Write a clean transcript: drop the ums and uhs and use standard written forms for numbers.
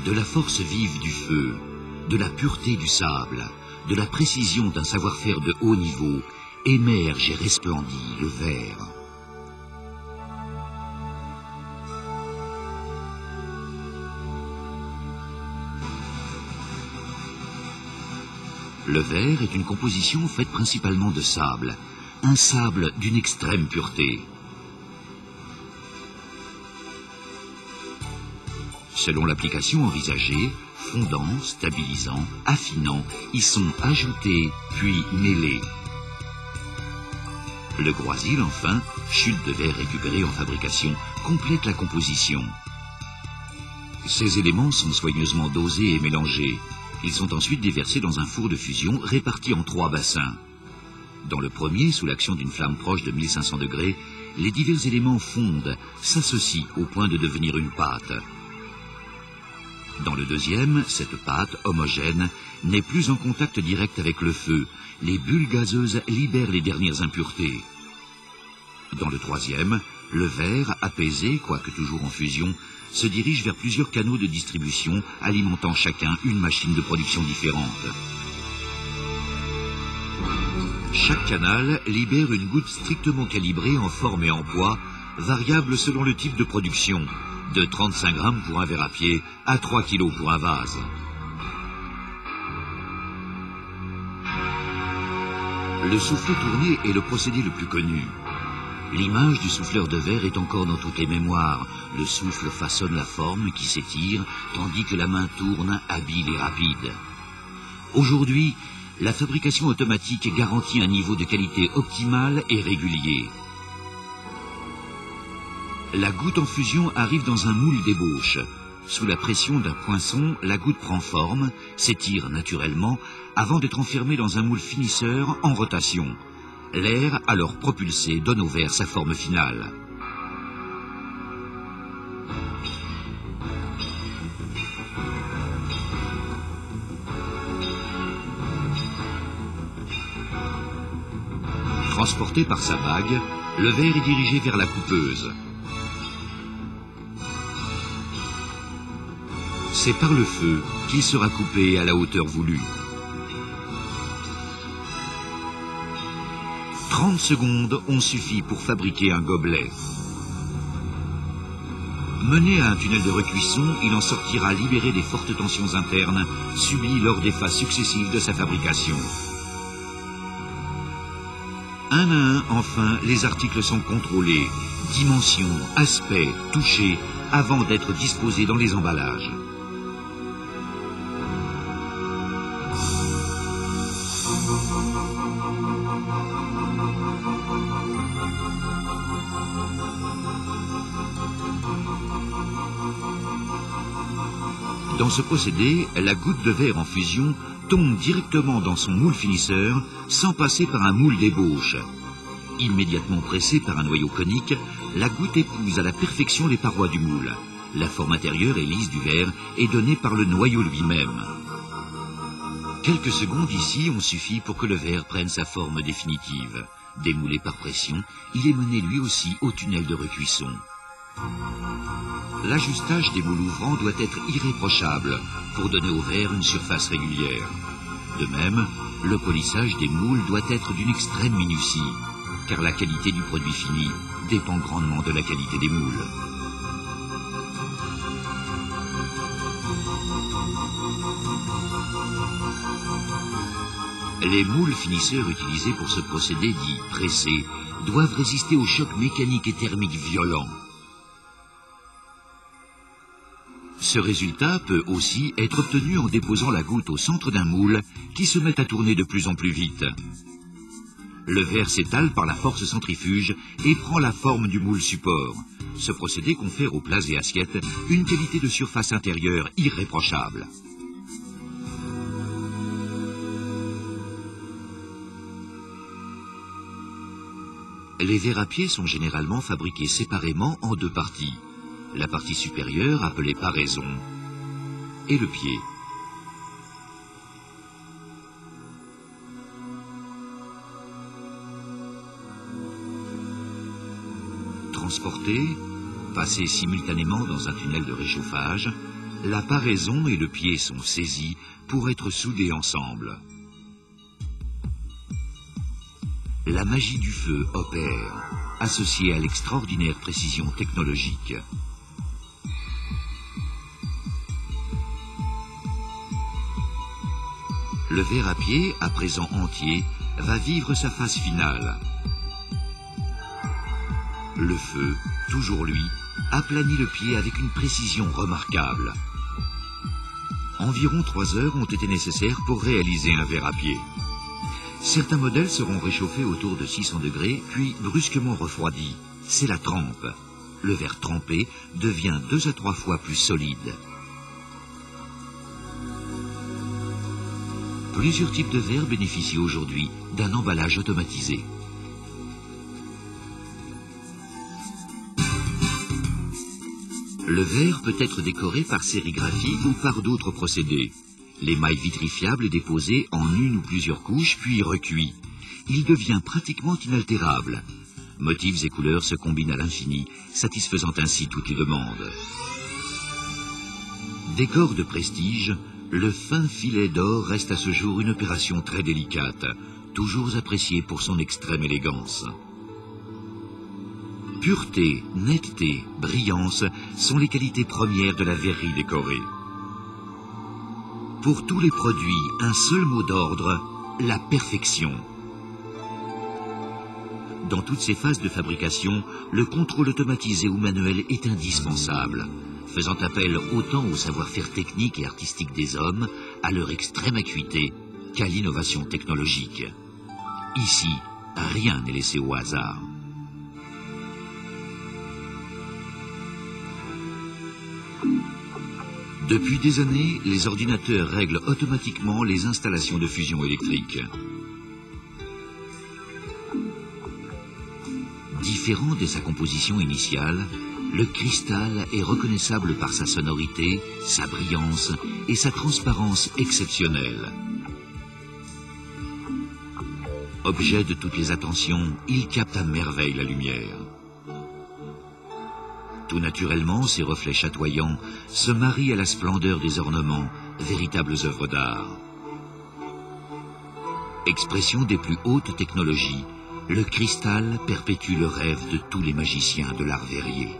De la force vive du feu, de la pureté du sable, de la précision d'un savoir-faire de haut niveau, émerge et resplendit le verre. Le verre est une composition faite principalement de sable, un sable d'une extrême pureté. Selon l'application envisagée, fondant, stabilisant, affinant, y sont ajoutés puis mêlés. Le groisil, enfin, chute de verre récupérée en fabrication, complète la composition. Ces éléments sont soigneusement dosés et mélangés. Ils sont ensuite déversés dans un four de fusion réparti en 3 bassins. Dans le premier, sous l'action d'une flamme proche de 1500 degrés, les divers éléments fondent, s'associent au point de devenir une pâte. Dans le deuxième, cette pâte homogène n'est plus en contact direct avec le feu. Les bulles gazeuses libèrent les dernières impuretés. Dans le troisième, le verre, apaisé, quoique toujours en fusion, se dirige vers plusieurs canaux de distribution, alimentant chacun une machine de production différente. Chaque canal libère une goutte strictement calibrée en forme et en poids, variable selon le type de production, de 35 grammes pour un verre à pied à 3 kilos pour un vase. Le soufflet tourné est le procédé le plus connu. L'image du souffleur de verre est encore dans toutes les mémoires. Le souffle façonne la forme qui s'étire, tandis que la main tourne, habile et rapide. Aujourd'hui, la fabrication automatique garantit un niveau de qualité optimal et régulier. La goutte en fusion arrive dans un moule d'ébauche. Sous la pression d'un poinçon, la goutte prend forme, s'étire naturellement, avant d'être enfermée dans un moule finisseur en rotation. L'air, alors propulsé, donne au verre sa forme finale. Transporté par sa bague, le verre est dirigé vers la coupeuse. C'est par le feu qu'il sera coupé à la hauteur voulue. 30 secondes ont suffi pour fabriquer un gobelet. Mené à un tunnel de recuisson, il en sortira libéré des fortes tensions internes subies lors des phases successives de sa fabrication. Un à un, enfin, les articles sont contrôlés, dimensions, aspects, touchés, avant d'être disposés dans les emballages. Dans ce procédé, la goutte de verre en fusion tombe directement dans son moule finisseur sans passer par un moule d'ébauche. Immédiatement pressée par un noyau conique, la goutte épouse à la perfection les parois du moule. La forme intérieure et lisse du verre est donnée par le noyau lui-même. Quelques secondes ici ont suffi pour que le verre prenne sa forme définitive. Démoulé par pression, il est mené lui aussi au tunnel de recuisson. L'ajustage des moules ouvrants doit être irréprochable pour donner au verre une surface régulière. De même, le polissage des moules doit être d'une extrême minutie, car la qualité du produit fini dépend grandement de la qualité des moules. Les moules finisseurs utilisés pour ce procédé dit pressé doivent résister aux chocs mécaniques et thermiques violents. Ce résultat peut aussi être obtenu en déposant la goutte au centre d'un moule qui se met à tourner de plus en plus vite. Le verre s'étale par la force centrifuge et prend la forme du moule support. Ce procédé confère aux plats et assiettes une qualité de surface intérieure irréprochable. Les verres à pied sont généralement fabriqués séparément en 2 parties. La partie supérieure, appelée paraison, et le pied. Transportés, passés simultanément dans un tunnel de réchauffage, La paraison et le pied sont saisis pour être soudés ensemble. La magie du feu opère, associée à l'extraordinaire précision technologique. Le verre à pied, à présent entier, va vivre sa phase finale. Le feu, toujours lui, aplanit le pied avec une précision remarquable. Environ 3 heures ont été nécessaires pour réaliser un verre à pied. Certains modèles seront réchauffés autour de 600 degrés, puis brusquement refroidis. C'est la trempe. Le verre trempé devient 2 à 3 fois plus solide. Plusieurs types de verres bénéficient aujourd'hui d'un emballage automatisé. Le verre peut être décoré par sérigraphie ou par d'autres procédés. L'émail vitrifiable est déposé en une ou plusieurs couches, puis recuit. Il devient pratiquement inaltérable. Motifs et couleurs se combinent à l'infini, satisfaisant ainsi toutes les demandes. Décor de prestige, le fin filet d'or reste à ce jour une opération très délicate, toujours appréciée pour son extrême élégance. Pureté, netteté, brillance sont les qualités premières de la verrerie décorée. Pour tous les produits, un seul mot d'ordre, la perfection. Dans toutes ces phases de fabrication, le contrôle automatisé ou manuel est indispensable, faisant appel autant au savoir-faire technique et artistique des hommes, à leur extrême acuité, qu'à l'innovation technologique. Ici, rien n'est laissé au hasard. Depuis des années, les ordinateurs règlent automatiquement les installations de fusion électrique. Différent de sa composition initiale, le cristal est reconnaissable par sa sonorité, sa brillance et sa transparence exceptionnelle. Objet de toutes les attentions, il capte à merveille la lumière. Tout naturellement, ces reflets chatoyants se marient à la splendeur des ornements, véritables œuvres d'art. Expression des plus hautes technologies, le cristal perpétue le rêve de tous les magiciens de l'art verrier.